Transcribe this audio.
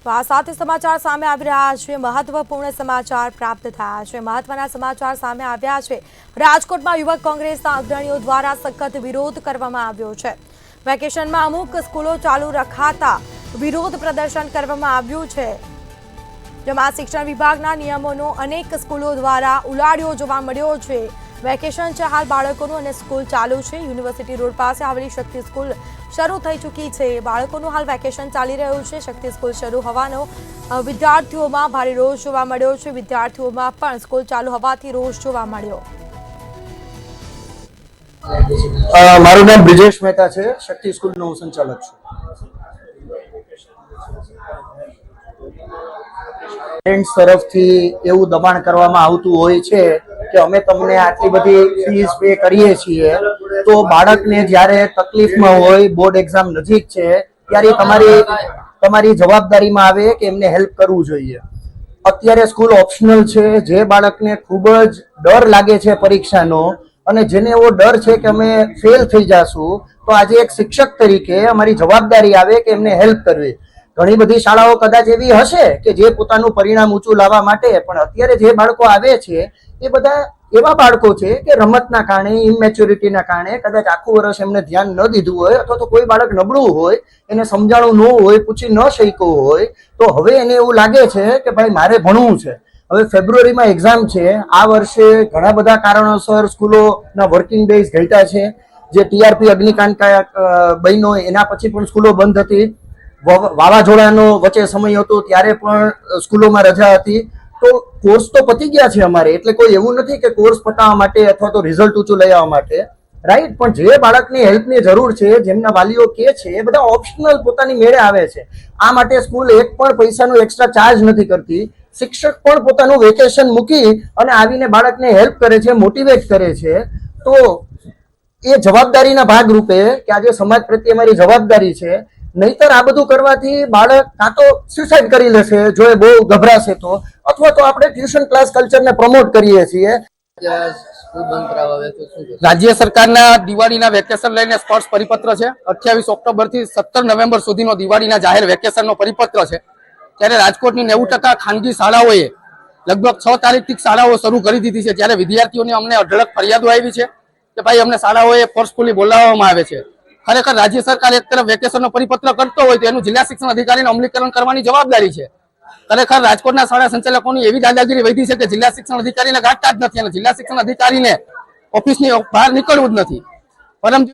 તો આ સાથે સમાચાર સામે આવી રહ્યા છે। મહત્વપૂર્ણ સમાચાર પ્રાપ્ત થયા છે। મહત્વના સમાચાર સામે આવ્યા છે। રાજકોટમાં યુવક કોંગ્રેસના અગ્રણીઓ દ્વારા સખત વિરોધ કરવામાં આવ્યો છે। વેકેશનમાં અમુક સ્કૂલો ચાલુ રખાતા વિરોધ પ્રદર્શન કરવામાં આવ્યું છે, જેમાં શિક્ષણ વિભાગના નિયમોનો અનેક સ્કૂલો દ્વારા ઉલાળ્યો જોવા મળ્યો છે। વેકેશન છે, હાલ બાળકોનું અને સ્કૂલ ચાલુ છે। યુનિવર્સિટી રોડ પાસે આવેલી શક્તિ સ્કૂલ શરૂ થઈ ચૂકી છે। બાળકોનું હાલ વેકેશન ચાલી રહ્યું છે। શક્તિ સ્કૂલ શરૂ હોવાનો વિદ્યાર્થીઓમાં ભારે રોષ જોવા મળ્યો છે। વિદ્યાર્થીઓમાં પણ સ્કૂલ ચાલુ હોવાથી રોષ જોવા મળ્યો। મારું નામ બ્રિજેશ મહેતા છે, શક્તિ સ્કૂલનો હું સંચાલક છું। પેરેન્ટ્સ તરફથી એવું દબાણ કરવામાં આવતું હોય છે કે અમે તમને આટલી બધી ફીસ પે કરીએ છીએ, તો બાળકને જ્યારે તકલીફમાં હોય, બોર્ડ એક્ઝામ નજીક છે, ત્યારે તમારી જવાબદારીમાં આવે કે એમને હેલ્પ કરવું જોઈએ। અત્યારે સ્કૂલ ઓપ્શનલ છે। જે બાળકને ખૂબ જ ડર લાગે છે પરીક્ષાનો અને જેને એવો ડર છે કે અમે ફેલ થઈ જાશું, તો આજે એક શિક્ષક તરીકે અમારી જવાબદારી આવે કે એમને હેલ્પ કરવી। ઘણી બધી શાળાઓ કદાચ એવી હશે કે જે પોતાનું પરિણામ ઊંચું લાવવા માટે, પણ અત્યારે જે બાળકો આવે છે એ બધા એવા બાળકો છે કે રમતના કારણે, ઇમેચ્યોરિટીના કારણે કદાચ આખું વર્ષ એમને ધ્યાન ન દીધું હોય, અથવા તો કોઈ બાળક નબળું હોય, એને સમજાણું ન હોય, પૂછી ન શક્યું હોય, તો હવે એને એવું લાગે છે કે ભાઈ મારે ભણવું છે। હવે ફેબ્રુઆરીમાં એક્ઝામ છે। આ વર્ષે ઘણા બધા કારણોસર સ્કૂલોના વર્કિંગ ડેઝ ઘટ્યા છે। જે ટીઆરપી અગ્નિકાંડ બન્યો એના પછી પણ સ્કૂલો બંધ હતી। વાવાઝોડાનો વચ્ચે સમય હતો ત્યારે પણ સ્કૂલોમાં રજા હતી। તો કોર્સ તો પતી ગયા છે અમારે, એટલે કોઈ એવું નથી કે કોર્સ પતાવવા માટે અથવા તો રિઝલ્ટ ઊંચું લઈ આવવા માટે, રાઈટ। પણ જે બાળકની હેલ્પની જરૂર છે, જેમના વાલીઓ કે છે, એ બધા ઓપ્શનલ પોતાની મેળે આવે છે। આ માટે સ્કૂલ એક પણ પૈસાનો એક્સ્ટ્રા ચાર્જ નથી કરતી। શિક્ષક પણ પોતાનું વેકેશન મૂકી અને આવીને બાળકને હેલ્પ કરે છે, મોટિવેટ કરે છે। તો એ જવાબદારીના ભાગરૂપે કે આજે સમાજ પ્રત્યે અમારી જવાબદારી છે, નહીતર આ બધું કરવાથી બાળક કાં તો સુસાઇડ કરી લેશે જો એ બહુ ગભરાશે તો, અથવા તો આપણે ટ્યુશન ક્લાસ કલ્ચરને પ્રમોટ કરીએ છીએ। રાજ્ય સરકારના દિવાળીના વેકેશન લઈને સ્પષ્ટ પરિપત્ર છે। 28 ઓક્ટોબર થી 17 નવેમ્બર સુધીનો દિવાળીના જાહેર વેકેશનનો પરિપત્ર છે। ત્યારે રાજકોટની 90% ખાનગી શાળાઓએ લગભગ 6 તારીખથી શાળાઓ શરૂ કરી દીધી છે। ત્યારે વિદ્યાર્થીઓની અમને અઢળક ફરિયાદો આવી છે કે ભાઈ અમને શાળાઓએ ફોર્સફુલી બોલાવવામાં આવે છે। ખરેખર રાજ્ય સરકાર એક તરફ વેકેશનનો પરિપત્ર કરતો હોય તો એનું જિલ્લા શિક્ષણ અધિકારીને અમલીકરણ કરવાની જવાબદારી છે। ખરેખર રાજકોટના શાળા સંચાલકોની એવી દાદાગીરી વધી છે કે જિલ્લા શિક્ષણ અધિકારીને ગાંઠતા જ નથી અને જિલ્લા શિક્ષણ અધિકારીને ઓફિસની બહાર નીકળવું જ નથી। પરંતુ